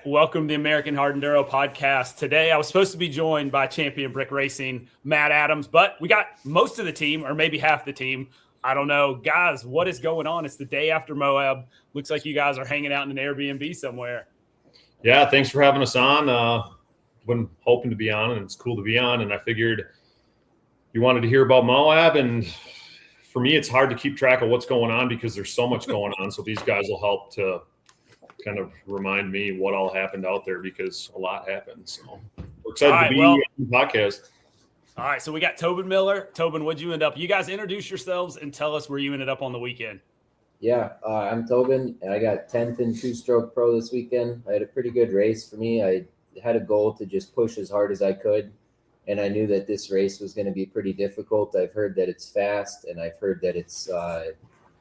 welcome to the American Hard Enduro podcast. Today, I was supposed to be joined by Champion Brick Racing, Matt Adams, but we got most of the team, or maybe half the team. I don't know. Guys, what is going on? It's the day after Moab. Looks like you guys are hanging out in an Airbnb somewhere. Yeah, thanks for having us on. Been hoping to be on, and it's cool to be on. And I figured you wanted to hear about Moab, and for me, it's hard to keep track of what's going on because there's so much going on. So these guys will help to kind of remind me what all happened out there because a lot happened. So we're excited to be on the podcast. All right, so we got Tobin Miller. Tobin, what'd you end up? You guys introduce yourselves and tell us where you ended up on the weekend. Yeah, I'm Tobin, and I got 10th in two-stroke pro this weekend. I had a pretty good race for me. I had a goal to just push as hard as I could, and I knew that this race was going to be pretty difficult. I've heard that it's fast, and I've heard that it's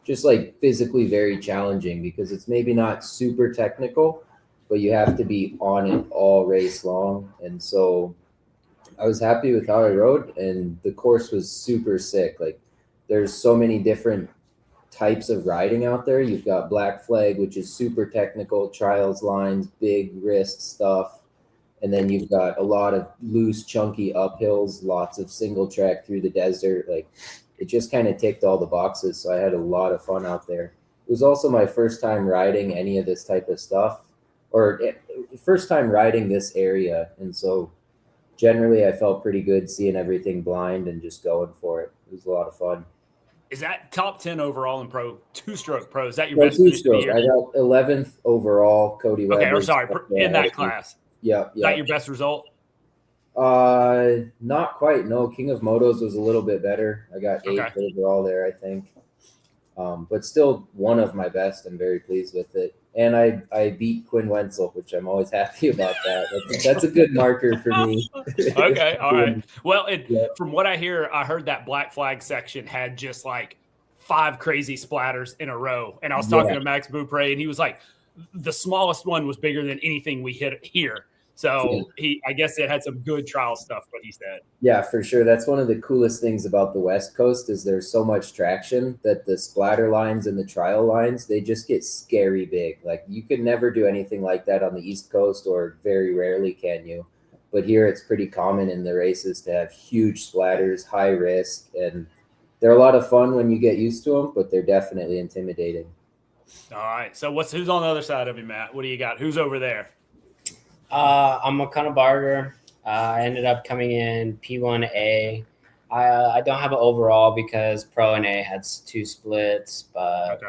just like physically very challenging because it's maybe not super technical, but you have to be on it all race long. And so I was happy with how I rode, and the course was super sick. Like, there's so many different types of riding out there. You've got Black Flag, which is super technical, trials lines, big wrist stuff. And then you've got a lot of loose, chunky uphills, lots of single track through the desert. Like, it just kind of ticked all the boxes. So I had a lot of fun out there. It was also my first time riding any of this type of stuff, or first time riding this area. And so generally I felt pretty good seeing everything blind and just going for it. It was a lot of fun. Is that top 10 overall in pro, two-stroke pro? Is that your No, best finish of the two-stroke. year? I got 11th overall. Cody Weber. Okay, or sorry, in that class. Yeah. Is that your best result? Not quite. No, King of Motos was a little bit better. I got 8th overall there, I think. But still one of my best. I'm very pleased with it. And I beat Quinn Wenzel, which I'm always happy about that. That's a good marker for me. Okay, all right. Well, from what I hear, I heard that Black Flag section had just like 5 crazy splatters in a row. And I was talking to Max Beaupre, and he was like, the smallest one was bigger than anything we hit here. So I guess it had some good trial stuff, what he said. Yeah, for sure. That's one of the coolest things about the West Coast is there's so much traction that the splatter lines and the trial lines, they just get scary big. Like, you could never do anything like that on the East Coast, or very rarely can you. But here it's pretty common in the races to have huge splatters, high risk, and they're a lot of fun when you get used to them, but they're definitely intimidating. All right. So who's on the other side of you, Matt? What do you got? Who's over there? I'm O'Connor Barger. I ended up coming in P1A. I don't have an overall because Pro and A had 2 splits, but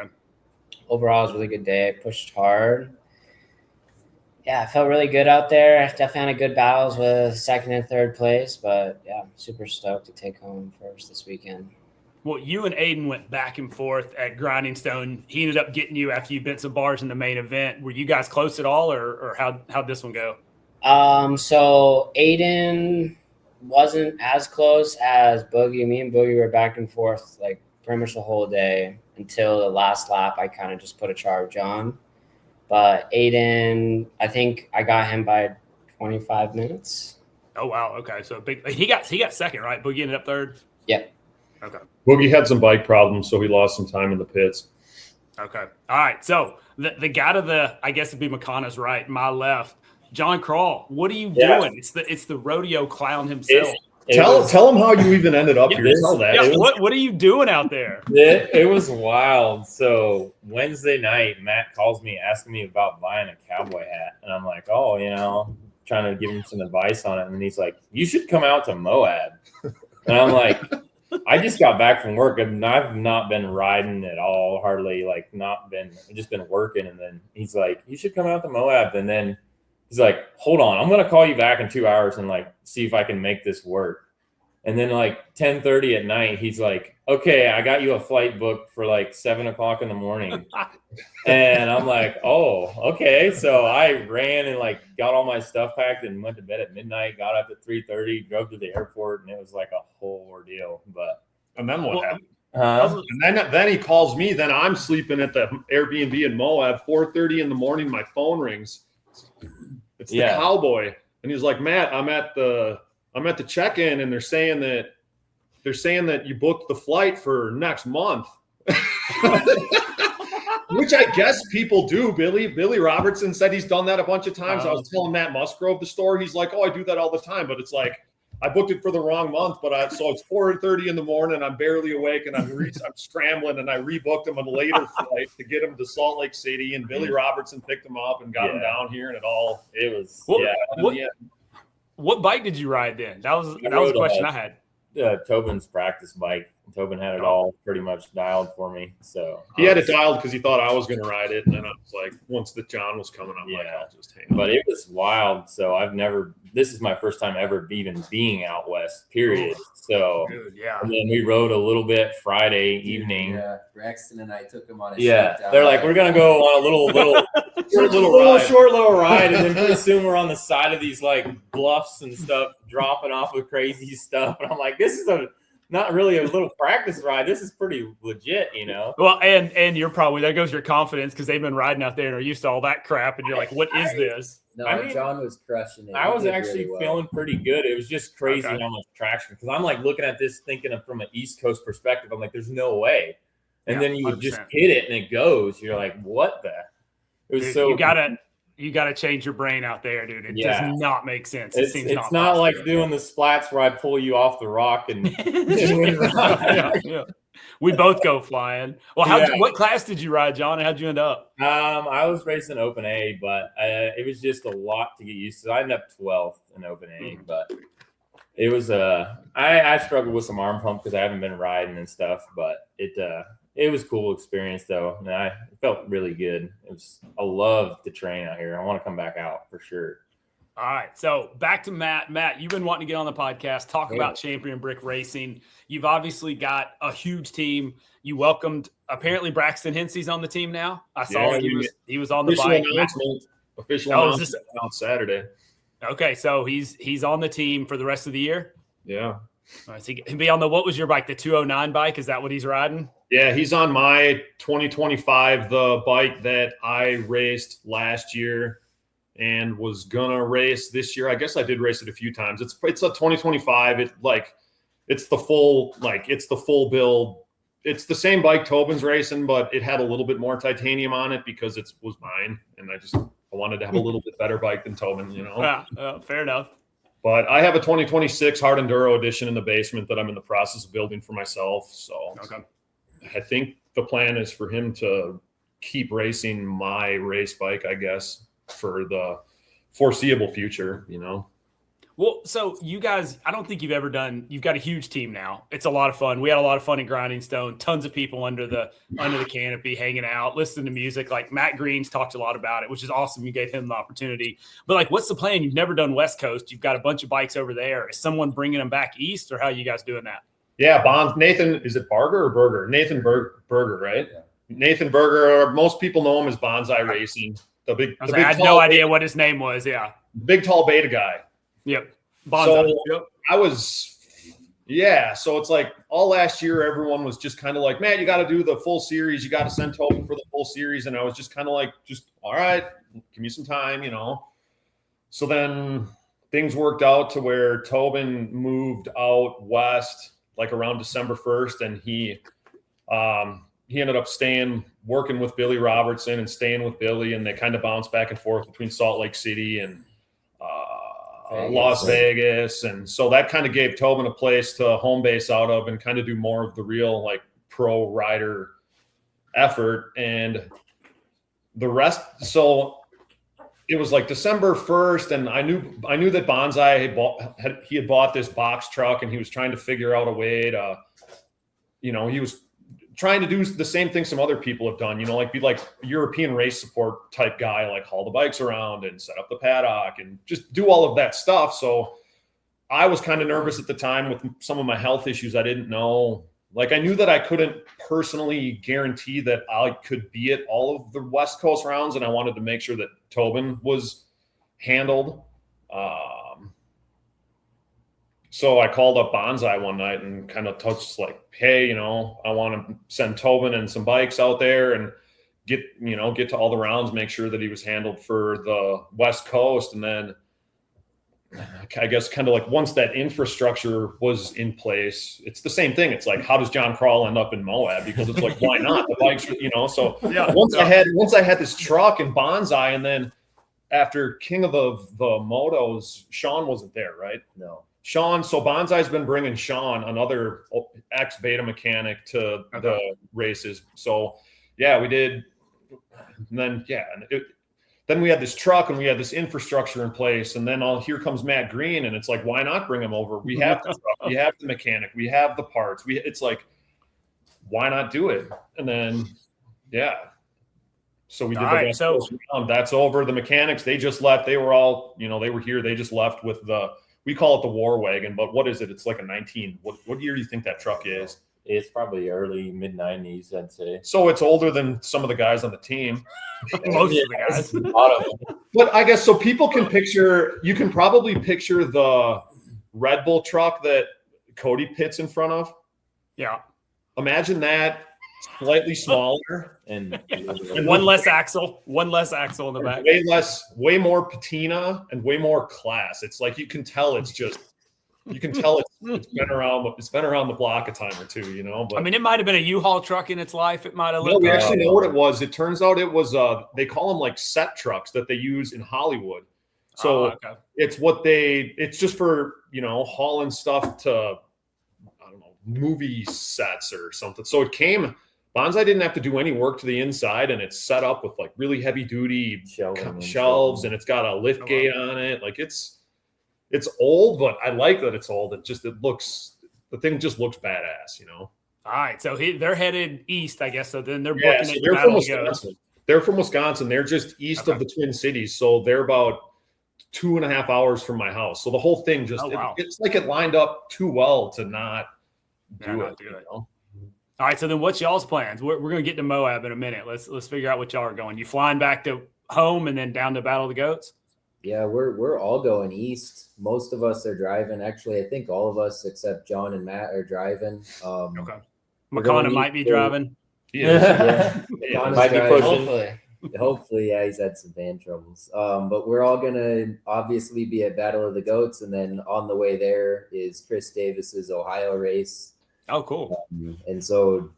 overall it was a really good day. I pushed hard. Yeah, I felt really good out there. Definitely had good battles with 2nd and 3rd place, but yeah, I'm super stoked to take home first this weekend. Well, you and Aiden went back and forth at Grinding Stone. He ended up getting you after you bent some bars in the main event. Were you guys close at all, or how'd this one go? So Aiden wasn't as close as Boogie. Me and Boogie were back and forth like pretty much the whole day until the last lap. I kind of just put a charge on. But Aiden, I think I got him by 25 minutes. Oh, wow. Okay. So he got 2nd, right? Boogie ended up 3rd? Yep. Okay. Boogie had some bike problems, so he lost some time in the pits. Okay. All right. So the guy to I guess it'd be McConaughey's right, my left, John Crawl. What are you doing? It's the rodeo clown himself. Tell him how you even ended up here. Tell that. Yeah, what are you doing out there? It was wild. So Wednesday night, Matt calls me asking me about buying a cowboy hat, and I'm like, trying to give him some advice on it. And he's like, you should come out to Moab. And I'm like, I just got back from work and I've not been riding at all, hardly, just been working. And then he's like, you should come out to Moab. And then he's like, hold on, I'm going to call you back in 2 hours and see if I can make this work. And then 10:30 at night, he's like, okay, I got you a flight booked for 7 o'clock in the morning. And I'm like, oh, okay. So I ran and got all my stuff packed and went to bed at midnight, got up at 3:30, drove to the airport, and it was like a whole ordeal. And then what happened? And then he calls me. Then I'm sleeping at the Airbnb in Moab. 4:30 in the morning, my phone rings. It's the cowboy, and he's like, Matt, I'm at the check-in, and they're saying that you booked the flight for next month. which I guess people do. Billy Robertson said he's done that a bunch of times. I was telling Matt Musgrove the story. He's like, "Oh, I do that all the time," but it's like I booked it for the wrong month. But so it's 4:30 in the morning. I'm barely awake, and I'm scrambling, and I rebooked him on a later flight to get him to Salt Lake City. And Billy Robertson picked him up and got him down here, and it was What bike did you ride then? That was a question I had. Tobin's practice bike. Tobin had it all pretty much dialed for me. So he had it dialed because he thought I was going to ride it, and then I was like, once the John was coming up, I'll just hang on. But it was wild. So this is my first time ever even being out west. Period. So Dude, and then we rode a little bit Friday evening. Yeah, Braxton and I took him on a they're like, we're gonna go on a short little ride, and then pretty soon we're on the side of these like bluffs and stuff, dropping off with crazy stuff, and I'm like, this is not really a little practice ride. This is pretty legit, you know. Well, and you're probably there goes your confidence because they've been riding out there and are used to all that crap, and you're like, what is this? No, John was crushing it. I was actually feeling pretty good. It was just crazy how much traction, because I'm like looking at this thinking from an East Coast perspective. I'm like, there's no way. And then you would just hit it and it goes. You're like, what the? It was so you gotta change your brain out there, dude. It does not make sense. It's not like doing the splats where I pull you off the rock and we both go flying. Well, what class did you ride, John, and how'd you end up? I was racing Open A, but it was just a lot to get used to. I ended up 12th in Open A, but it was I struggled with some arm pump because I haven't been riding and stuff, but it was a cool experience though, and I felt really good. I love the train out here. I want to come back out for sure. All right, so back to Matt. Matt, you've been wanting to get on the podcast, talk about Champion Brick Racing. You've obviously got a huge team. You welcomed apparently Braxton Hensey's on the team now. I saw he was on the bike. Official announcement on Saturday. Okay, so he's on the team for the rest of the year. Yeah. All right, so he can be on what was your bike, the 209 bike? Is that what he's riding? Yeah, he's on my 2025, the bike that I raced last year and was gonna race this year. I guess I did race it a few times. It's a 2025. It's the full build. It's the same bike Tobin's racing, but it had a little bit more titanium on it because it was mine, and I wanted to have a little bit better bike than Tobin, you know. Yeah, fair enough. But I have a 2026 Hard Enduro edition in the basement that I'm in the process of building for myself. So I think the plan is for him to keep racing my race bike, I guess, for the foreseeable future, you know. Well, so you guys, I don't think you've got a huge team now. It's a lot of fun. We had a lot of fun at Grinding Stone. Tons of people under the canopy hanging out, listening to music. Like Matt Green's talked a lot about it, which is awesome. You gave him the opportunity. But like, what's the plan? You've never done West Coast. You've got a bunch of bikes over there. Is someone bringing them back east, or how are you guys doing that? Yeah, Nathan, is it Barger or Berger? Nathan Berger, right? Yeah. Nathan Berger, most people know him as Bonsai Racing. I had no idea what his name was. Yeah. Big, tall beta guy. Yep. Bonsai. So so it's like all last year, everyone was just kind of like, man, you got to do the full series. You got to send Tobin for the full series. And I was just kind of like, all right, give me some time, you know? So then things worked out to where Tobin moved out west, like around December 1st. And he ended up working with Billy Robertson and staying with Billy. And they kind of bounced back and forth between Salt Lake City and Las Vegas. And so that kind of gave Tobin a place to home base out of and kind of do more of the real like pro rider effort. And the rest, so it was like December 1st, and I knew that Bonsai had bought this box truck, and he was trying to figure out a way to, you know, he was trying to do the same thing some other people have done, you know, like be like European race support type guy, like haul the bikes around and set up the paddock and just do all of that stuff. So I was kind of nervous at the time with some of my health issues. I didn't know, like I knew that I couldn't personally guarantee that I could be at all of the West Coast rounds, and I wanted to make sure that Tobin was handled. So I called up Bonsai one night and kind of touched like, hey, you know, I want to send Tobin and some bikes out there and get to all the rounds, make sure that he was handled for the West Coast. And then I guess kind of like once that infrastructure was in place, it's the same thing. It's like, how does John Crawl end up in Moab? Because it's like, why not? The bikes, so once I had this truck and Bonsai, and then after King of the Motos, Sean wasn't there, right? No. Sean, so Bonsai's been bringing Sean, another ex-Beta mechanic, to the races. So, yeah, we did. And then, then we had this truck and we had this infrastructure in place. And then here comes Matt Green. And it's like, why not bring him over? We have the truck, we have the mechanic, we have the parts. It's like, why not do it? And then, so we did the West Coast round. That's over. The mechanics, they just left. They were all, they were here. They just left with we call it the War Wagon, but what is it? It's like a 19. What year do you think that truck is? It's probably early mid-90s, I'd say. So it's older than some of the guys on the team. Most of the guys. A lot of them. But I guess so people can you can probably picture the Red Bull truck that Cody pits in front of. Yeah. Imagine that, slightly smaller. And one less axle in the back. Way more patina and way more class. It's like you can tell it's been around the block a time or two, But I mean, it might have been a U-Haul truck in its life. It might have looked. No, we actually know what it was. It turns out it was they call them like set trucks that they use in Hollywood. So it's just for hauling stuff to, I don't know, movie sets or something. So Bonsai didn't have to do any work to the inside, and it's set up with like really heavy duty shelves, and it's got a lift gate on it. Like it's old, but I like that it's old. The thing just looks badass, All right, so they're headed east, I guess. So then they're booking it. They're from Wisconsin. They're from Wisconsin. They're just east of the Twin Cities, so they're about 2.5 hours from my house. So the whole thing it's like it lined up too well to not do it. All right, so then what's y'all's plans? We're going to get to Moab in a minute. Let's figure out what y'all are going. You flying back to home and then down to Battle of the Goats? Yeah, we're all going east. Most of us are driving. Actually, I think all of us except John and Matt are driving. Okay. McConnell might be driving. Yeah. Might be pushing. Hopefully, yeah, he's had some van troubles. But we're all gonna obviously be at Battle of the Goats, and then on the way there is Chris Davis's Ohio race. Oh, cool. And so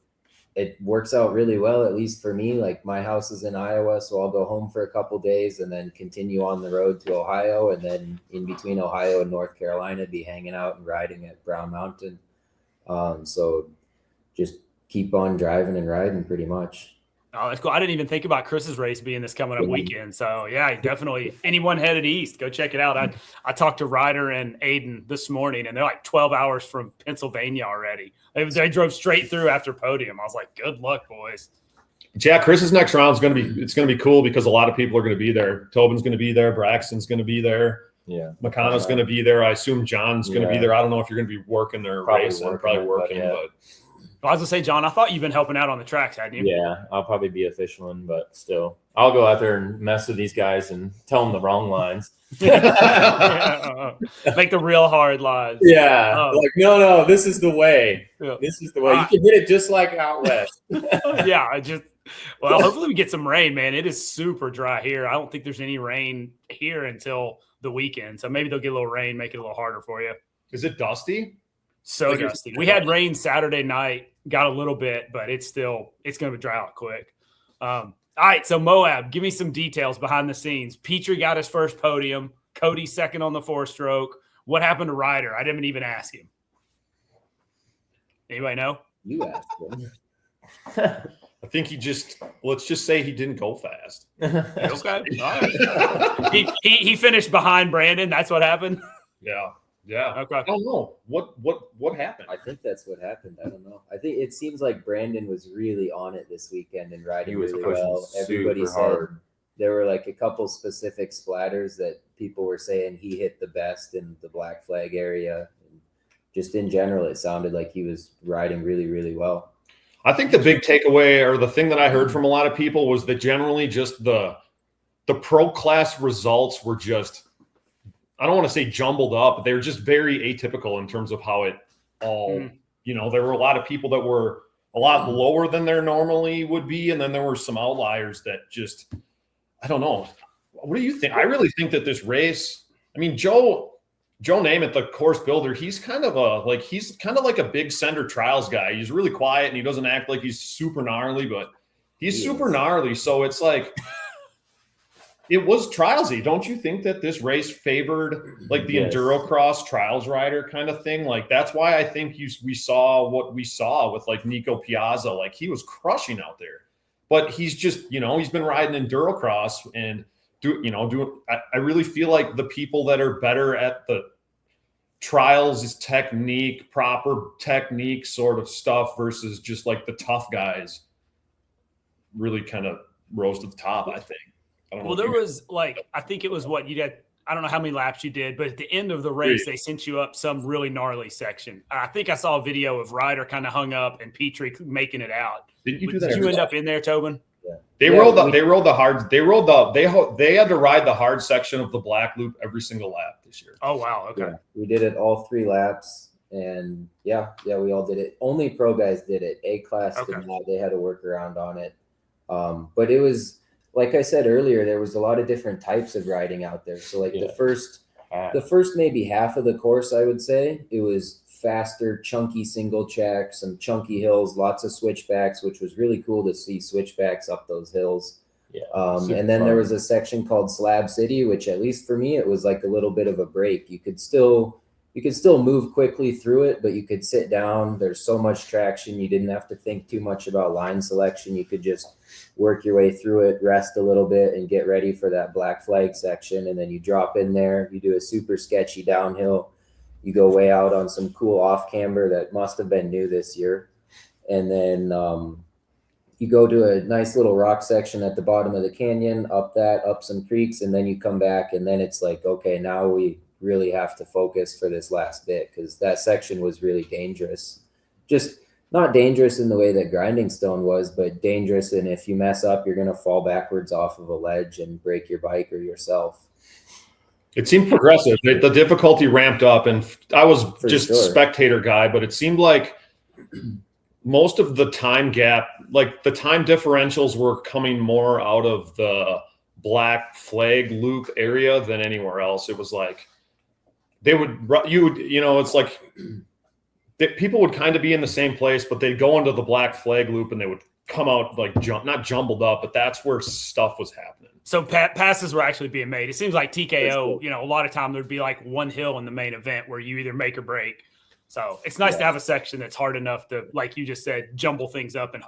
it works out really well, at least for me. Like my house is in Iowa, so I'll go home for a couple days and then continue on the road to Ohio. And then in between Ohio and North Carolina, be hanging out and riding at Brown Mountain. So just keep on driving and riding pretty much. Oh, that's cool. I didn't even think about Chris's race being this coming up weekend. So yeah, definitely anyone headed east, go check it out. I talked to Ryder and Aiden this morning, and they're like 12 hours from Pennsylvania already. They drove straight through after podium. I was like, good luck, boys. Yeah, Chris's next round is going to be cool because a lot of people are going to be there. Tobin's going to be there. Braxton's going to be there. Yeah. McConnell's going to be there. I assume John's going to be there. I don't know if you're going to be working their race. Probably working, but I was going to say, John, I thought you've been helping out on the tracks, hadn't you? Yeah, I'll probably be officialing, but still. I'll go out there and mess with these guys and tell them the wrong lines. Make the real hard lines. Yeah. Like, no, this is the way. Yeah. This is the way. You can hit it just like out west. Yeah, hopefully we get some rain, man. It is super dry here. I don't think there's any rain here until the weekend. So maybe they'll get a little rain, make it a little harder for you. Is it dusty? So dusty. We had rain Saturday night, got a little bit, but it's going to dry out quick. All right, so Moab, give me some details behind the scenes. Petrie got his first podium. Cody second on the 4-stroke. What happened to Ryder? I didn't even ask him. Anybody know? You asked him. I think let's just say he didn't go fast. Okay. All right. He finished behind Brandon. That's what happened? Yeah. Yeah. Okay. I don't know. What happened? I think that's what happened. I don't know. I think it seems like Brandon was really on it this weekend and riding really well. Everybody said there were like a couple specific splatters that people were saying he hit the best in the Black Flag area. And just in general, it sounded like he was riding really, really well. I think the big takeaway, or the thing that I heard from a lot of people, was that generally just the pro class results were just, I don't want to say jumbled up, but they were just very atypical in terms of how it all, there were a lot of people that were a lot lower than there normally would be. And then there were some outliers that just, I don't know. What do you think? I really think that this race, I mean, Joe Joe Namath, the course builder, he's kind of like a big Sender Trials guy. He's really quiet and he doesn't act like he's super gnarly, but he's super gnarly. So it's like it was trialsy. Don't you think that this race favored like the Endurocross trials rider kind of thing? Like that's why I think we saw what we saw with like Nico Piazza. Like he was crushing out there, but he's just, he's been riding Endurocross and I really feel like the people that are better at the trials is proper technique sort of stuff versus just like the tough guys really kind of rose to the top, I think. Well, there was I think it was what you did. I don't know how many laps you did, but at the end of the race, they sent you up some really gnarly section. I think I saw a video of Ryder kind of hung up and Petrie making it out. Did you end up in there, Tobin? Yeah. They had to ride the hard section of the black loop every single lap this year. Oh, wow. Okay. Yeah, we did it all 3 laps. And we all did it. Only pro guys did it. A class did not. They had to work around on it. But it was, like I said earlier, there was a lot of different types of riding out there. So like the first maybe half of the course, I would say it was faster, chunky single check, some chunky hills, lots of switchbacks, which was really cool to see switchbacks up those hills. Yeah. And then there was a section called Slab City, which at least for me, it was like a little bit of a break. You could still move quickly through it, but you could sit down. There's so much traction. You didn't have to think too much about line selection. You could just work your way through it, rest a little bit, and get ready for that black flag section. And then you drop in there. You do a super sketchy downhill. You go way out on some cool off camber that must have been new this year. And then you go to a nice little rock section at the bottom of the canyon, up some creeks, and then you come back. And then it's like, okay, now we really have to focus for this last bit, because that section was really dangerous. Just not dangerous in the way that Grinding Stone was, but dangerous. And if you mess up, you're going to fall backwards off of a ledge and break your bike or yourself. It seemed progressive. The difficulty ramped up, and I was just a spectator guy, but it seemed like most of the time gap, like the time differentials were coming more out of the black flag loop area than anywhere else. It was like it's like people would kind of be in the same place, but they'd go into the black flag loop and they would come out like not jumbled up, but that's where stuff was happening. So passes were actually being made. It seems like TKO, a lot of time there'd be like one hill in the main event where you either make or break. So it's nice to have a section that's hard enough to, like you just said, jumble things up and,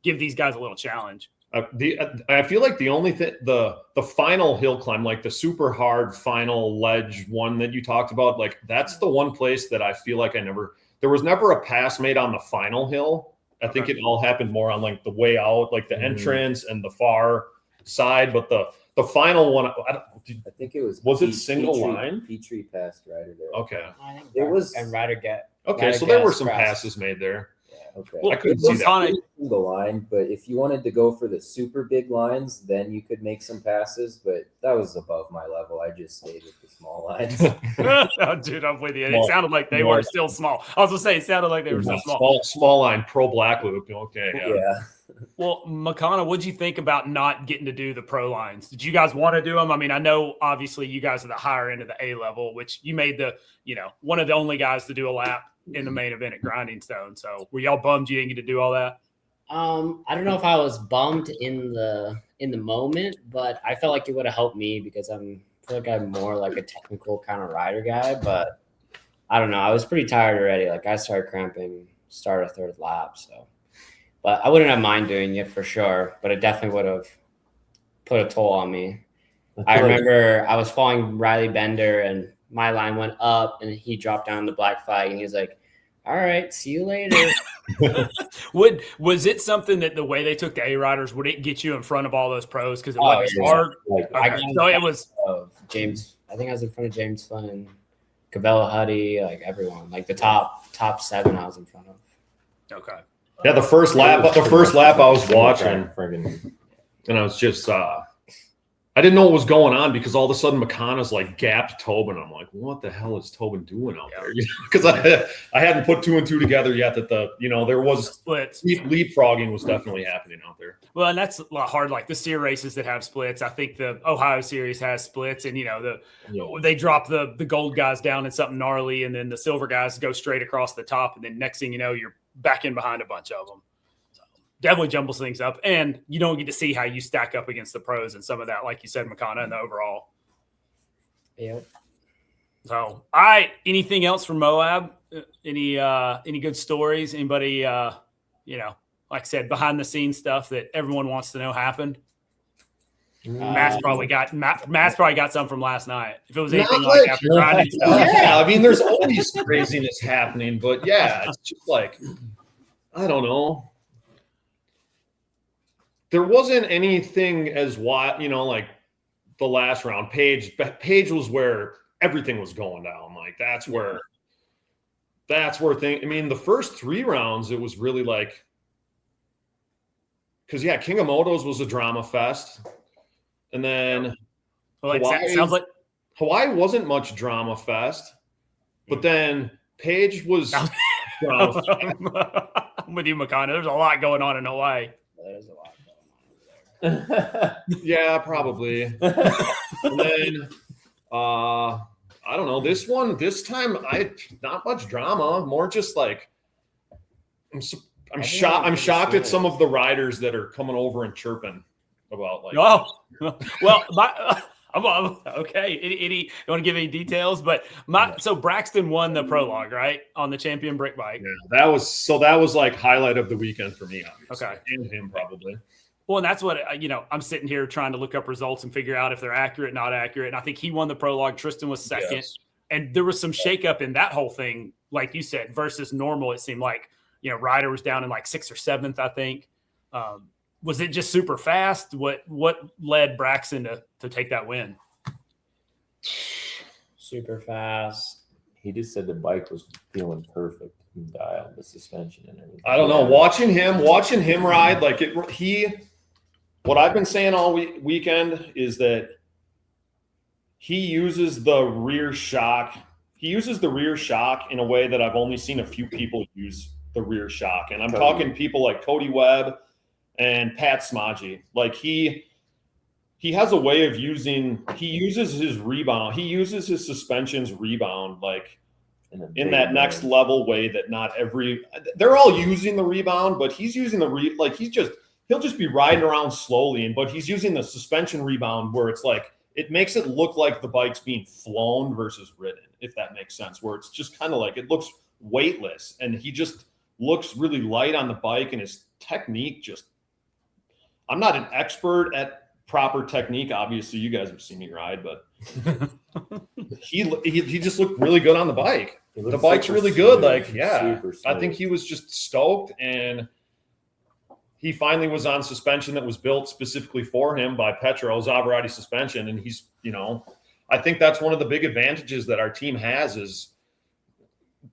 give these guys a little challenge. I feel like the only thing, the final hill climb, like the super hard final ledge one that you talked about, like that's the one place that I feel like there was never a pass made on the final hill. I think it all happened more on like the way out, like the entrance and the far side, but the final one, I think it was it single line? Petrie passed Ryder there. Okay. I think it was, and Ryder get. Okay, so there were some passes made there. Okay. Well, I couldn't see that. Single line, but if you wanted to go for the super big lines, then you could make some passes, but that was above my level. I just stayed with the small lines. Oh, dude, I'm with you. It sounded like they were still small. I was going to say, it sounded like they were so small. Small line, pro black loop. Okay. Yeah. Well, Makana, what'd you think about not getting to do the pro lines? Did you guys want to do them? I mean, I know obviously you guys are the higher end of the A level, which you made one of the only guys to do a lap in the main event at Grinding Stone. So were y'all bummed you didn't get to do all that? I don't know if I was bummed in the moment, but I felt like it would have helped me because I feel like I'm more like a technical kind of rider guy, but I don't know. I was pretty tired already. Like I started cramping, start a third lap. So, but I wouldn't have mind doing it for sure, but it definitely would have put a toll on me. I remember I was following Riley Bender and my line went up and he dropped down the black flag and he was like, all right, see you later. Was it something that the way they took the A riders, would it get you in front of all those pros? Because it was hard. So it was James. I think I was in front of James Flynn, Cabela Huddy, like everyone, like the top 7 I was in front of. Okay. Yeah, the first lap I was watching, and I was just I didn't know what was going on because all of a sudden McConaughey's like gapped Tobin. I'm like, what the hell is Tobin doing out there? Because I hadn't put 2 and 2 together yet that there was splits. Leapfrogging was definitely happening out there. Well, and that's a lot hard. Like the steer races that have splits, I think the Ohio Series has splits, and they drop the gold guys down in something gnarly, and then the silver guys go straight across the top, and then next thing you know, you're back in behind a bunch of them. Definitely jumbles things up, and you don't get to see how you stack up against the pros and some of that, like you said, McConaughey, and the overall. Yep. So, anything else from Moab? Any good stories? Anybody, like I said, behind the scenes stuff that everyone wants to know happened? Matt's probably got some from last night. If it was anything like after grinding stuff. Yeah, I mean, there's always craziness happening, but yeah, it's just like, I don't know. There wasn't anything as wild, like the last round. Page was where everything was going down. Like that's where thing. I mean, the first 3 rounds, it was really like, because King of Motos was a drama fest, and then Hawaii wasn't much drama fest, but then Page was drama fest. I'm with you, McConaughey. There's a lot going on in Hawaii. There's a lot. Yeah, probably. And then I don't know, this time not much drama, more just like I'm shocked at some of the riders that are coming over and chirping about like I'm okay. You want to give any details? But so Braxton won the prologue, right, on the champion brick bike. Yeah, that was like highlight of the weekend for me, obviously. Okay, and him probably. Well, and that's what, I'm sitting here trying to look up results and figure out if they're accurate, not accurate. And I think he won the prologue. Tristan was second. Yes. And there was some shakeup in that whole thing, like you said, versus normal. It seemed like, Ryder was down in like 6th or 7th, I think. Was it just super fast? What led Braxton to take that win? Super fast. He just said the bike was feeling perfect. He dialed the suspension and everything. I don't know. Watching him ride, like what I've been saying all weekend is that he uses the rear shock. He uses the rear shock in a way that I've only seen a few people use the rear shock. And I'm talking people like Cody Webb and Pat Smaggi. Like he has a way of he uses his rebound. He uses his suspension's rebound like in that next level way that they're all using the rebound, but he's using he'll just be riding around slowly, but he's using the suspension rebound where it's like, it makes it look like the bike's being flown versus ridden, if that makes sense, where it's just kind of like, it looks weightless and he just looks really light on the bike, and his technique I'm not an expert at proper technique. Obviously you guys have seen me ride, but he just looked really good on the bike. The bike's really good. Like, yeah, I think he was just stoked, and he finally was on suspension that was built specifically for him by Petro, Zavarati suspension. And he's, I think that's one of the big advantages that our team has is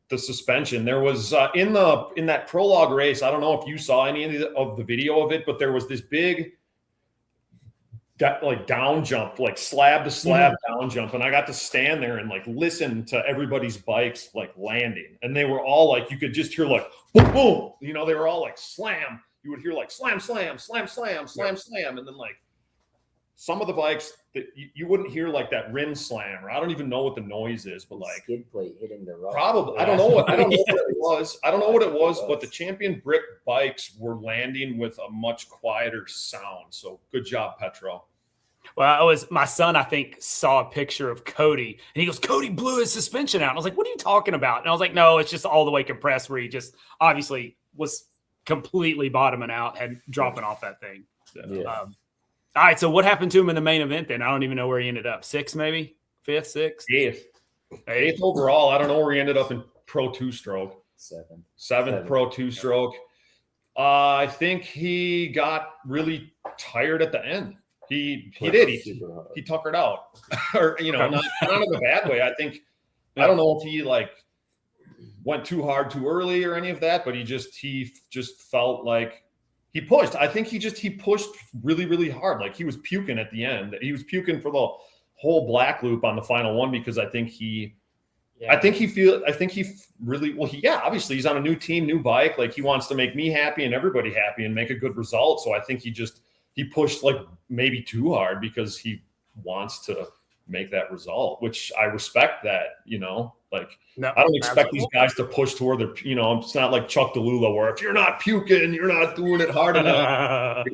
the suspension. There was in that prologue race, I don't know if you saw any of the video of it, but there was this big down jump, like slab to slab down jump. And I got to stand there and like listen to everybody's bikes like landing. And they were all like, you could just hear like boom, boom. They were all like slam. You would hear like slam, slam, slam, slam, slam, slam. And then like some of the bikes that you wouldn't hear like that rim slam, or I don't even know what the noise is, but like skid plate hitting the rock. Probably. I don't know what it was. I don't know what it was, but the champion brick bikes were landing with a much quieter sound. So good job, Petro. Well, my son, I think, saw a picture of Cody, and he goes, Cody blew his suspension out. And I was like, what are you talking about? And I was like, no, it's just all the way compressed where he just obviously was completely bottoming out and dropping off that thing. Yeah. All right, so what happened to him in the main event then? I don't even know where he ended up. 6th, maybe? 5th, 6th? 8th overall. I don't know where he ended up in Pro 2-stroke. 7th Pro 2-stroke. I think he got really tired at the end. He did. He tuckered out, or not in a bad way. I think I don't know if he like went too hard too early or any of that, but he just felt like he pushed. I think he pushed really, really hard. Like he was puking at the end. He was puking for the whole black loop on the final one because I think he really well. Obviously he's on a new team, new bike. Like he wants to make me happy and everybody happy and make a good result. So I think he pushed like maybe too hard because he wants to make that result, which I respect that, like no, I don't expect these guys to push toward their, it's not like Chuck DeLulla where if you're not puking, you're not doing it hard enough.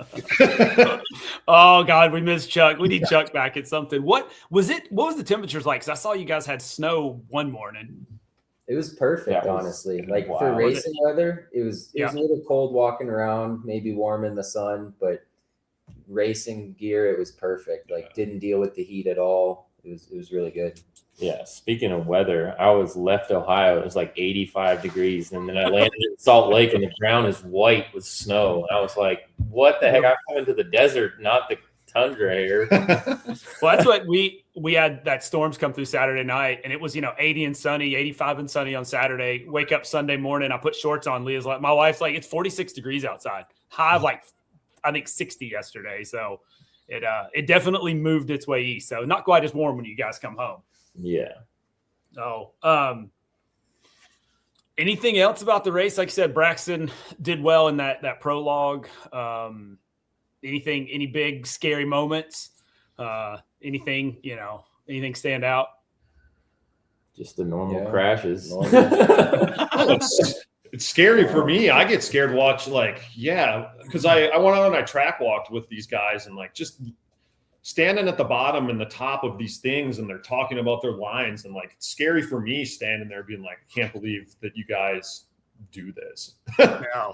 Oh God, we miss Chuck. We need Chuck back at something. What was the temperatures like? Cause I saw you guys had snow one morning. It was perfect, honestly. Like for racing weather, it was a little cold walking around, maybe warm in the sun, but racing gear, it was perfect. Like didn't deal with the heat at all. It was really good. Yeah. Speaking of weather, I left Ohio. It was like 85 degrees, and then I landed in Salt Lake, and the ground is white with snow. And I was like, "What the heck? I'm coming to the desert, not the tundra here." Well, that's what we had. That storms come through Saturday night, and it was 80 and sunny, 85 and sunny on Saturday. Wake up Sunday morning, I put shorts on. Leah's like, my wife's like, it's 46 degrees outside. High of like I think 60 yesterday. So it definitely moved its way east. So not quite as warm when you guys come home. Yeah. Oh, anything else about the race? Like I said, Braxton did well in that prologue. Any big scary moments? Anything stand out? Just the normal crashes. It's scary for me. I get scared to watch because I went out and I track walked with these guys and just standing at the bottom and the top of these things and they're talking about their lines and it's scary for me standing there being like, I can't believe that you guys do this.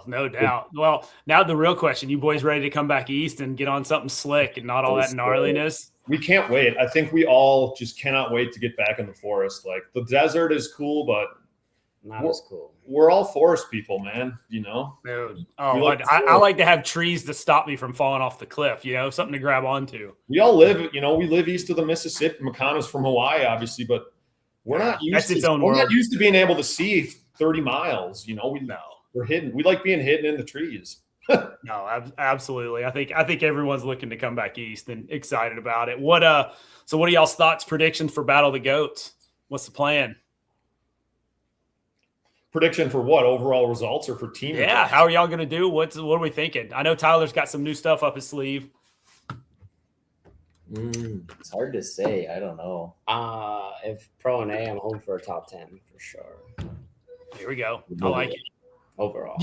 No doubt. Well, now the real question, you boys ready to come back east and get on something slick and not all that gnarliness? We can't wait. I think we all just cannot wait to get back in the forest. Like the desert is cool, but not as cool. We're all forest people, man. Dude. I like to have trees to stop me from falling off the cliff. Something to grab onto. We all live. We live east of the Mississippi. Makana's from Hawaii, obviously, but we're not used to being able to see 30 miles. We're hidden. We like being hidden in the trees. No, absolutely. I think everyone's looking to come back east and excited about it. So what are y'all's thoughts, predictions for Battle of the Goats? What's the plan? Prediction for what? Overall results or for team? Yeah, results? how are y'all going to do? What are we thinking? I know Tyler's got some new stuff up his sleeve. It's hard to say. I don't know. If Pro and A, I'm hoping for a top 10 for sure. Here we go. I like it. Overall.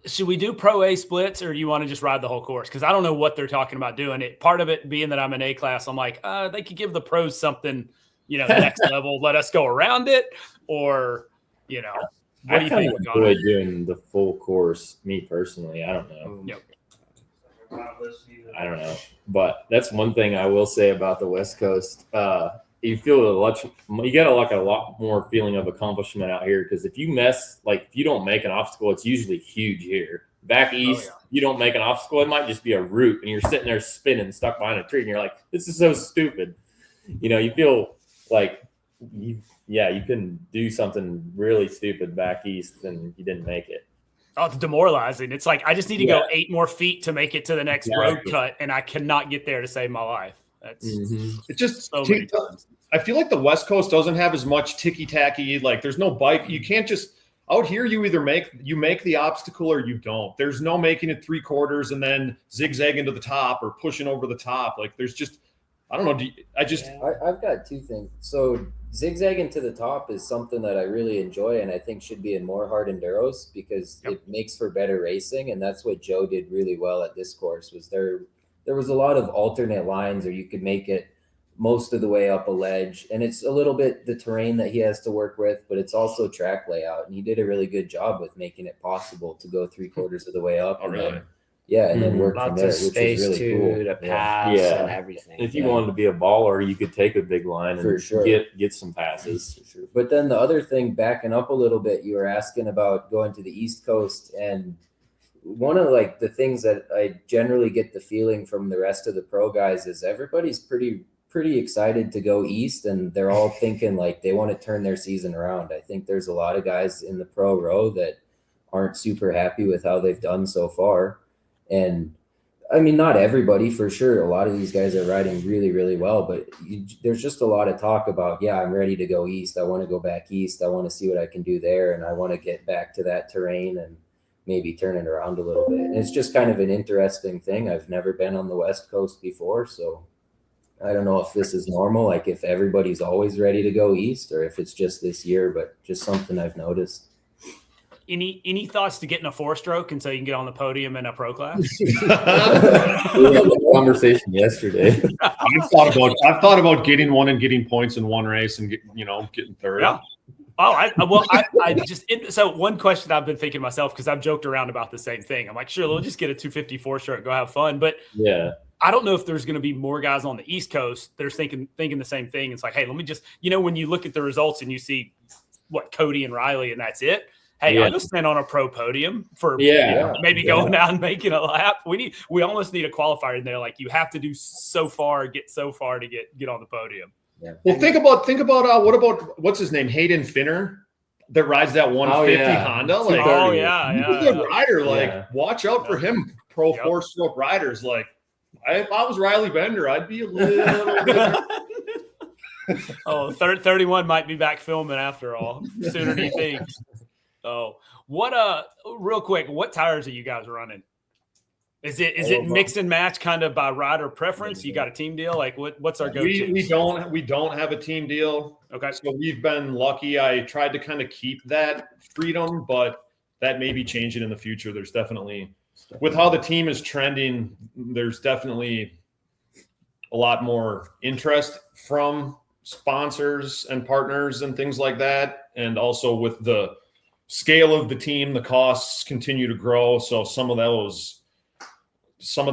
Should we do Pro A splits or do you want to just ride the whole course? Because I don't know what they're talking about doing. It. Part of it being that I'm an A class, I'm like, they could give the pros something, the next level. Let us go around it, or what do you think? I enjoy doing the full course. Me personally, I don't know. Yep. I don't know, but that's one thing I will say about the West Coast. You feel you get a lot more feeling of accomplishment out here because if you don't make an obstacle, it's usually huge here. Back east, you don't make an obstacle, it might just be a root, and you're sitting there spinning, stuck behind a tree, and you're like, "This is so stupid." You feel like you can do something really stupid back east, and you didn't make it. Oh, it's demoralizing. It's like I just need to go 8 more feet to make it to the next road cut, and I cannot get there to save my life. That's it's just so many times. I feel like the West Coast doesn't have as much ticky-tacky. Like there's no bike. You can't just out here. You either make the obstacle or you don't. There's no making it 3/4 and then zigzagging to the top or pushing over the top. Like there's just I don't know. I've got 2 things. So zigzagging to the top is something that I really enjoy and I think should be in more hard enduros because it makes for better racing. And that's what Joe did really well at this course. Was there was a lot of alternate lines, or you could make it most of the way up a ledge, and it's a little bit the terrain that he has to work with, but it's also track layout, and he did a really good job with making it possible to go 3/4 of the way up. And then work from there, which is really cool. To pass and everything. If you wanted to be a baller, you could take a big line and get some passes. For sure. But then the other thing, backing up a little bit, you were asking about going to the East Coast, and one of the things that I generally get the feeling from the rest of the pro guys is everybody's pretty excited to go east, and they're all thinking they want to turn their season around. I think there's a lot of guys in the pro row that aren't super happy with how they've done so far. And I mean, not everybody for sure. A lot of these guys are riding really, really well, but there's just a lot of talk about, yeah, I'm ready to go east. I want to go back east. I want to see what I can do there. And I want to get back to that terrain and maybe turn it around a little bit. And it's just kind of an interesting thing. I've never been on the West Coast before. So I don't know if this is normal, like if everybody's always ready to go east or if it's just this year, but just something I've noticed. Any thoughts to getting a 4-stroke and so you can get on the podium in a pro class? We had a conversation yesterday. I've thought about getting one and getting points in one race and getting third. Yeah. Oh, so one question I've been thinking myself, because I've joked around about the same thing. I'm like, sure, we'll just get a 254 stroke, go have fun. But yeah, I don't know if there's going to be more guys on the East Coast that are thinking the same thing. It's like, hey, let me just, when you look at the results and you see what Cody and Riley and that's it. Hey, I'll just stand on a pro podium for maybe going out and making a lap. We almost need a qualifier in there. Like you have to do so far, get so far to get on the podium. Yeah. Well, think about what's his name, Hayden Finner, that rides that 150 Honda. Like, he's a good rider. Watch out for him. Pro 4-stroke riders. Like, if I was Riley Bender, I'd be a little bit. 31 might be back filming after all. Sooner than you think. Oh, real quick, what tires are you guys running? Is it mix and match kind of by rider preference? You got a team deal? Like what's our go-to? We don't have a team deal. Okay. So we've been lucky. I tried to kind of keep that freedom, but that may be changing in the future. There's definitely, with how the team is trending, there's definitely a lot more interest from sponsors and partners and things like that. And also with the scale of the team, the costs continue to grow. So some of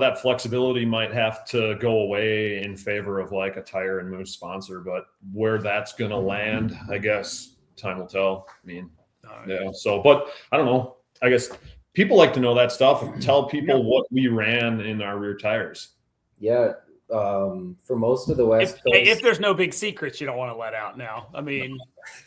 that flexibility might have to go away in favor of like a tire and moose sponsor, but where that's going to land, I guess time will tell. I mean, so, but I don't know. I guess people like to know that stuff. Tell people what we ran in our rear tires. Yeah. For most of the West Coast, if there's no big secrets you don't want to let out now. I mean,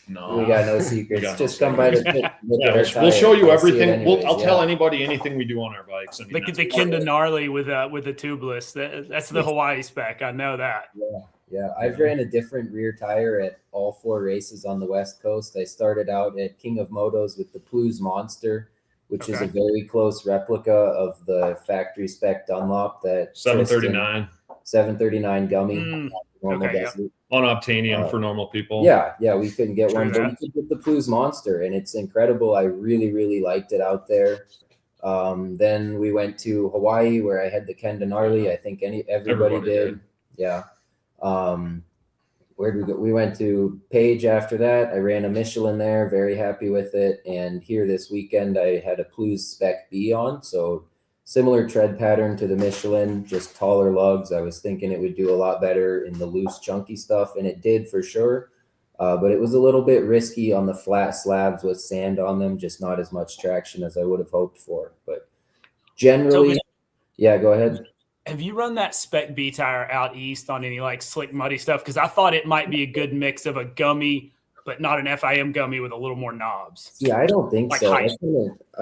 no, we got no secrets. Just come by the pit. We'll show you everything. I'll tell anybody anything we do on our bikes. I mean, look at the Kenda Gnarly with a tubeless. That's the Hawaii spec. I know that. Yeah. I've ran a different rear tire at all 4 races on the West Coast. I started out at King of Motos with the Plus Monster, which is a very close replica of the factory spec Dunlop that 739 gummy. Unobtainium for normal people. Yeah, we couldn't get one, but we could get the Plus Monster, and it's incredible. I really, really liked it out there. Then we went to Hawaii where I had the Kenda Gnarly. I think everybody did. Yeah. Where did we go? We went to Page after that. I ran a Michelin there, very happy with it. And here this weekend, I had a Plus Spec B on. So similar tread pattern to the Michelin, just taller lugs. I was thinking it would do a lot better in the loose, chunky stuff, and it did for sure. But it was a little bit risky on the flat slabs with sand on them, just not as much traction as I would have hoped for. But generally, go ahead. Have you run that Spec B tire out east on any like slick, muddy stuff? Because I thought it might be a good mix of a gummy, but not an FIM gummy with a little more knobs. Yeah, I don't think so.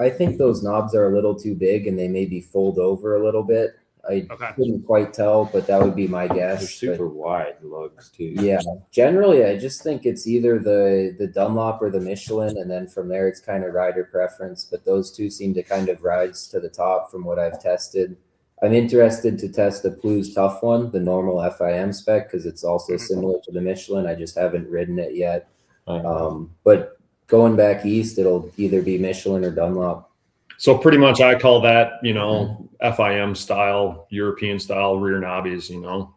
I think those knobs are a little too big and they maybe fold over a little bit. I couldn't quite tell, but that would be my guess. They're super wide lugs too. Yeah, generally, I just think it's either the Dunlop or the Michelin, and then from there it's kind of rider preference. But those two seem to kind of rise to the top from what I've tested. I'm interested to test the Plus Tough one, the normal FIM spec, because it's also similar to the Michelin. I just haven't ridden it yet. But going back east, it'll either be Michelin or Dunlop. So pretty much I call that, FIM style, European style rear knobbies,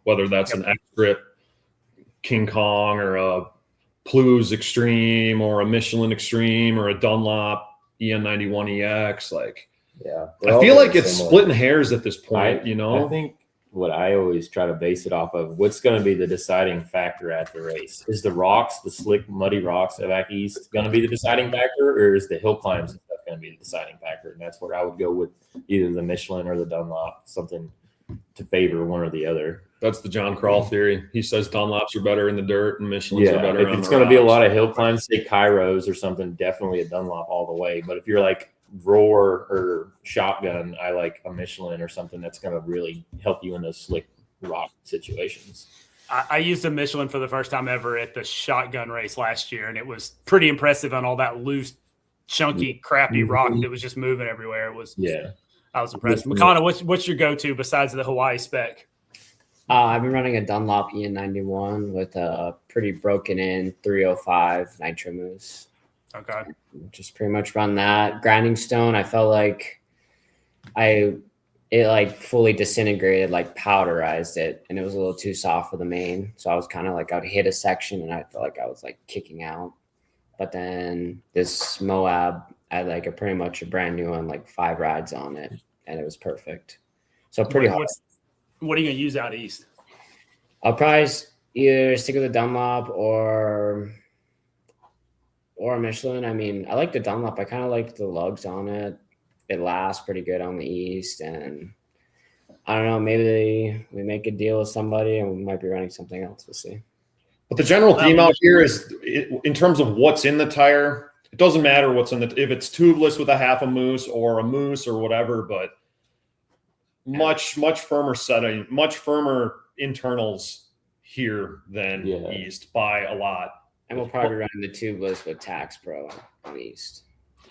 whether that's an X-Grip King Kong or a Plus Extreme or a Michelin Extreme or a Dunlop EN91EX. I feel like it's splitting hairs at this point, I think what I always try to base it off of, what's going to be the deciding factor at the race? Is the rocks, the slick, muddy rocks back east going to be the deciding factor, or is the hill climbs and stuff going to be the deciding factor? And that's where I would go with either the Michelin or the Dunlop, something to favor one or the other. That's the John Crawl theory. He says Dunlops are better in the dirt and Michelins are better. If it's going to be a lot of hill climbs, say Kairos or something, definitely a Dunlop all the way. But if you're like roar or shotgun, I like a Michelin or something that's going to really help you in those slick rock situations. I used a Michelin for the first time ever at the shotgun race last year, and it was pretty impressive on all that loose, chunky, crappy rock that was just moving everywhere. I was impressed. McConnell, what's your go-to besides the Hawaii spec? I've been running a Dunlop EN91 with a pretty broken in 305 Nitro Moose. Okay. Just pretty much run that. Grinding stone, I felt like it fully disintegrated, like powderized it, and it was a little too soft for the main. So I was kind of like, I'd hit a section and I felt like I was like kicking out. But then this Moab, I had like pretty much a brand new one, like 5 rides on it, and it was perfect. So pretty hard. What are you going to use out east? I'll probably either stick with the Dunlop or a Michelin. I mean, I like the Dunlop. I kind of like the lugs on it. It lasts pretty good on the east, and I don't know, maybe we make a deal with somebody and we might be running something else. We'll see. But the general theme out here is, in terms of what's in the tire, it doesn't matter what's in if it's tubeless with a half a moose or a moose or whatever, but much firmer setting, much firmer internals here than east by a lot. And we'll probably be running the tubeless with Tax Pro on east.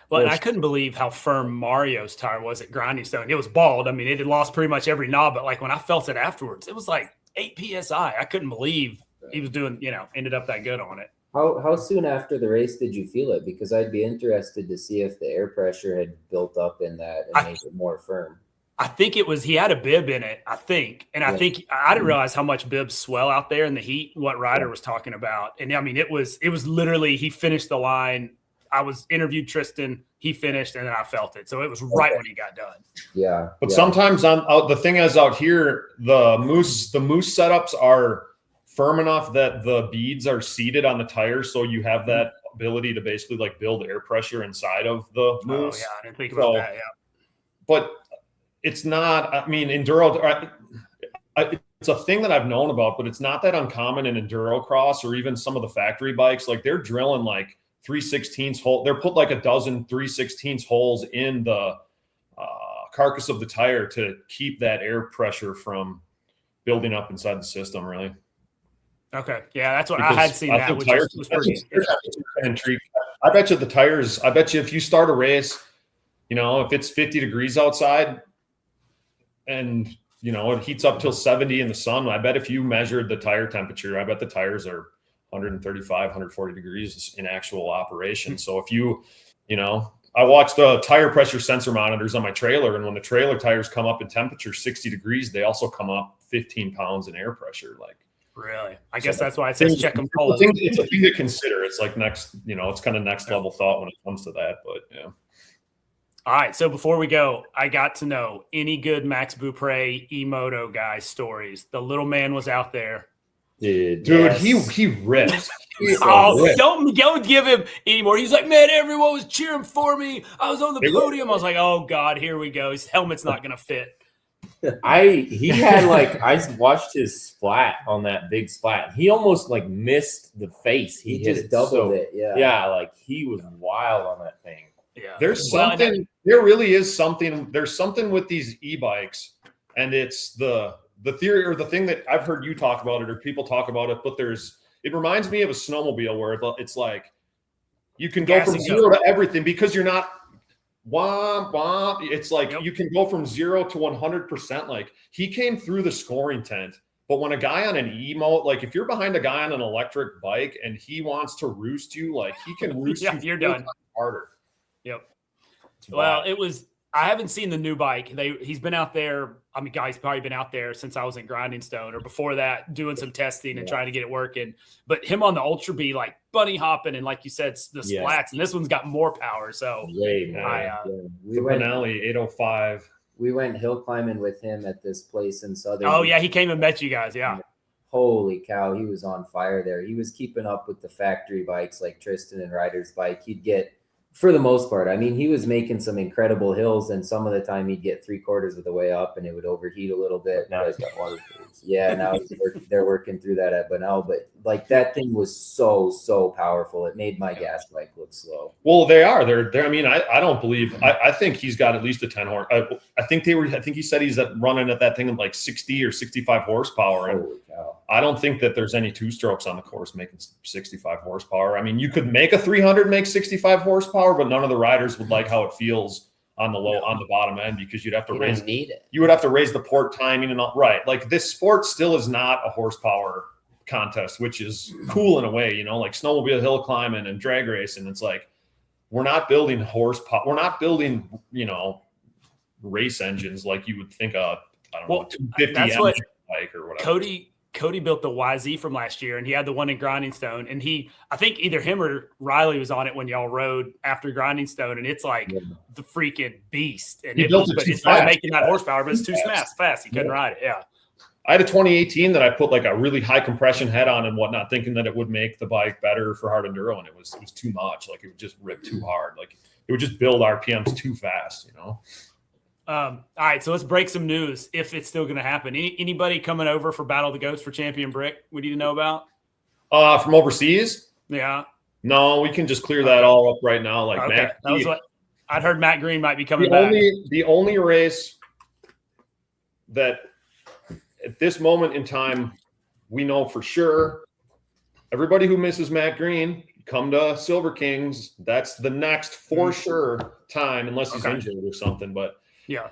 But I couldn't believe how firm Mario's tire was at Grinding Stone. It was bald. I mean, it had lost pretty much every knob, but like when I felt it afterwards, it was like 8 PSI. I couldn't believe he was doing, ended up that good on it. How soon after the race did you feel it? Because I'd be interested to see if the air pressure had built up in that and made it more firm. I think he had a bib in it, I think. And I think I didn't realize how much bibs swell out there in the heat, what Ryder was talking about. And I mean, it was literally, he finished the line. I interviewed Tristan, he finished, and then I felt it. So it was right when he got done. Yeah. But sometimes the thing is out here, the moose setups are firm enough that the beads are seated on the tire. So you have that ability to basically like build air pressure inside of the moose. Oh, yeah. I didn't think about that. Yeah. But it's not, I mean, enduro, it's a thing that I've known about, but it's not that uncommon in enduro cross or even some of the factory bikes. Like they're drilling like 3/16 hole. They're put like a dozen 3/16 holes in the carcass of the tire to keep that air pressure from building up inside the system, really. Okay. Yeah, that's what I had seen that, which was pretty intriguing. I bet you the tires, if you start a race, if it's 50 degrees outside and, it heats up till 70 in the sun, I bet if you measured the tire temperature, I bet the tires are 135, 140 degrees in actual operation. So if I watch the tire pressure sensor monitors on my trailer, and when the trailer tires come up in temperature 60 degrees, they also come up 15 pounds in air pressure. Like, really? I guess that's why it says check them cold. It's a thing to consider. It's like it's kind of next level thought when it comes to that, but yeah. All right. So before we go, I got to know any good Max Beaupre E-Moto guy stories. The little man was out there. Dude, he ripped. Don't give him anymore. He's like, man, everyone was cheering for me. I was on the podium. I was like, oh God, here we go. His helmet's not gonna fit. I watched his splat on that big splat. He almost like missed the face. He hit just doubled it. Yeah. Yeah, like he was wild on that thing. Yeah. There's something. There really is something. There's something with these e-bikes, and it's the theory or the thing that I've heard you talk about it or people talk about it, but it reminds me of a snowmobile where it's like you can go from zero to everything because you're not womp womp. It's like you can go from 0 to 100%. Like he came through the scoring tent, but when a guy on an e-mote, like if you're behind a guy on an electric bike and he wants to roost you, like he can roost you. You're done. Harder. Yep. Well, I haven't seen the new bike. He's been out there. I mean, guys, probably been out there since I was in Grinding Stone or before that, doing some testing and trying to get it working. But him on the Ultra B, like bunny hopping and like you said, the splats. And this one's got more power. So we went Benelli 805. We went hill climbing with him at this place in Southern. Oh yeah, he came and met you guys. Yeah. Holy cow, he was on fire there. He was keeping up with the factory bikes like Tristan and Ryder's bike. He'd get For the most part. I mean, he was making some incredible hills, and some of the time he'd get 3/4 of the way up and it would overheat a little bit. Now he's got water freeze. Yeah, now they're working through that at Bunnell, but like that thing was so powerful. It made my gas bike look slow. Well, they are. They're. I mean, I don't believe. I think he's got at least a 10 horse. I think he said he's running at that thing at like 60 or 65 horsepower. And Holy cow. I don't think that there's any two strokes on the course making 65 horsepower. I mean, you could make a 300 make 65 horsepower, but none of the riders would like how it feels on the bottom end, because you'd have to raise it. You would have to raise the port timing and all. Right. Like, this sport still is not a horsepower contest, which is cool in a way, like snowmobile hill climbing and drag racing. It's like, we're not building horsepower. We're not building, race engines like you would think of. I don't know, 250 that's what bike or whatever. Cody built the YZ from last year, and he had the one in Grinding Stone. And I think either him or Riley was on it when y'all rode after Grinding Stone, and it's like the freaking beast. And it's not making that horsepower, but it's too fast. He couldn't ride it. Yeah. I had a 2018 that I put like a really high compression head on and whatnot, thinking that it would make the bike better for hard enduro, and it was too much. Like, it would just rip too hard. Like, it would just build RPMs too fast. All right, so let's break some news if it's still going to happen. Anybody coming over for Battle of the Goats for Champion Brick we need to know about? From overseas? Yeah. No, we can just clear that all up right now. Like, okay. That was what I'd heard. Matt Green might be coming back. The only race that at this moment in time we know for sure, everybody who misses Matt Green, come to Silver Kings. That's the next for sure time, unless he's injured or something. But yeah,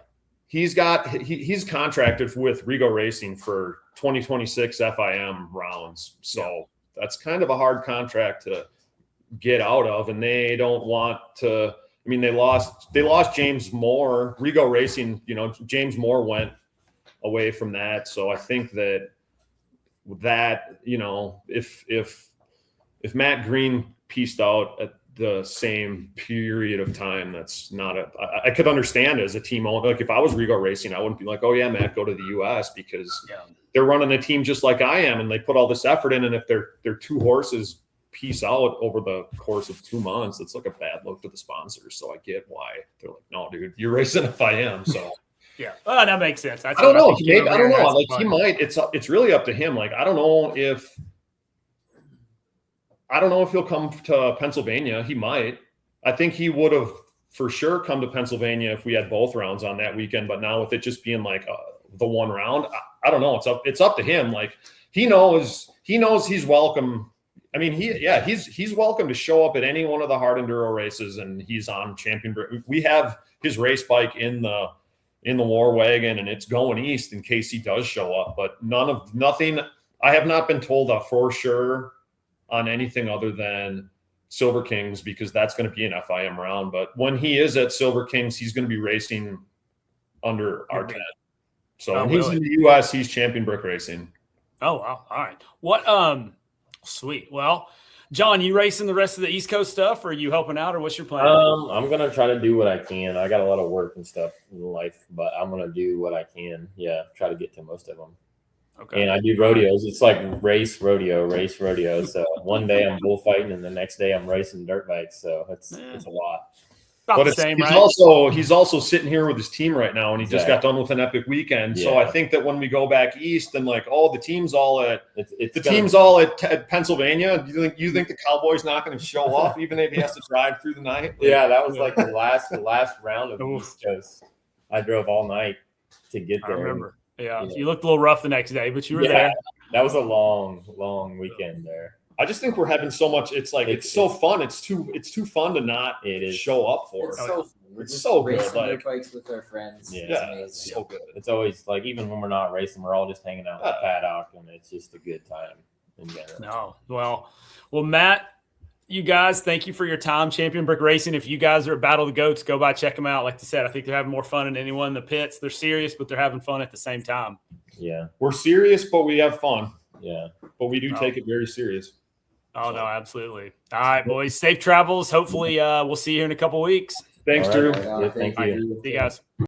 he's contracted with Rigo Racing for 2026 FIM rounds. So that's kind of a hard contract to get out of, and they don't want to. I mean, they lost James Moore. Rigo Racing, James Moore went away from that. So I think that if Matt Green pieced out at the same period of time, that's not I could understand as a team owner. Like, if I was Rigo Racing, I wouldn't be like, oh yeah, Matt, go to the US, because they're running a team just like I am, and they put all this effort in. And if their two horses piece out over the course of 2 months, it's like a bad look to the sponsors. So I get why they're like, no, dude, you're racing if I am. So yeah, that makes sense. I don't know. Like, he might. It's really up to him. Like, I don't know if he'll come to Pennsylvania. He might. I think he would have for sure come to Pennsylvania if we had both rounds on that weekend. But now with it just being like the one round, I don't know. It's up to him. Like, he knows he's welcome. I mean, he's welcome to show up at any one of the hard enduro races, and he's on Champion. We have his race bike in the war wagon, and it's going east in case he does show up. But nothing. I have not been told for sure on anything other than Silver Kings, because that's going to be an FIM round. But when he is at Silver Kings, he's going to be racing under our tent. So when he's in the US, he's Champion Brick Racing. Oh wow! All right. What? Sweet. Well, John, you racing the rest of the East Coast stuff, or are you helping out, or what's your plan? I'm gonna try to do what I can. I got a lot of work and stuff in life, but I'm gonna do what I can. Yeah, try to get to most of them. Okay. And I do rodeos. It's like race rodeo. So one day I'm bullfighting, and the next day I'm racing dirt bikes. So it's a lot. But he's also sitting here with his team right now, and he just got done with an epic weekend. Yeah. So I think that when we go back east and like, the team's all at Pennsylvania. You think the Cowboy's not going to show up even if he has to drive through the night? Yeah, that was like the last round of the East Coast. I drove all night to get there. I remember. Yeah, you looked a little rough the next day, but you were there. That was a long weekend there. I just think we're having so much. It's like it's so fun. It's too fun to not show up for. It's so good. Racing like bikes with our friends. Yeah, it's amazing. It's so good. It's always like, even when we're not racing, we're all just hanging out in the paddock, and it's just a good time in general. No, well, Matt, you guys, thank you for your time. Champion Brick Racing. If you guys are at Battle of the Goats, go by, check them out. Like I said, I think they're having more fun than anyone in the pits. They're serious, but they're having fun at the same time. Yeah, we're serious, but we have fun. Yeah, but we do take it very serious. Oh, no, absolutely. All right, boys. Safe travels. Hopefully, we'll see you in a couple weeks. Thanks, Drew. Thank you. See you guys.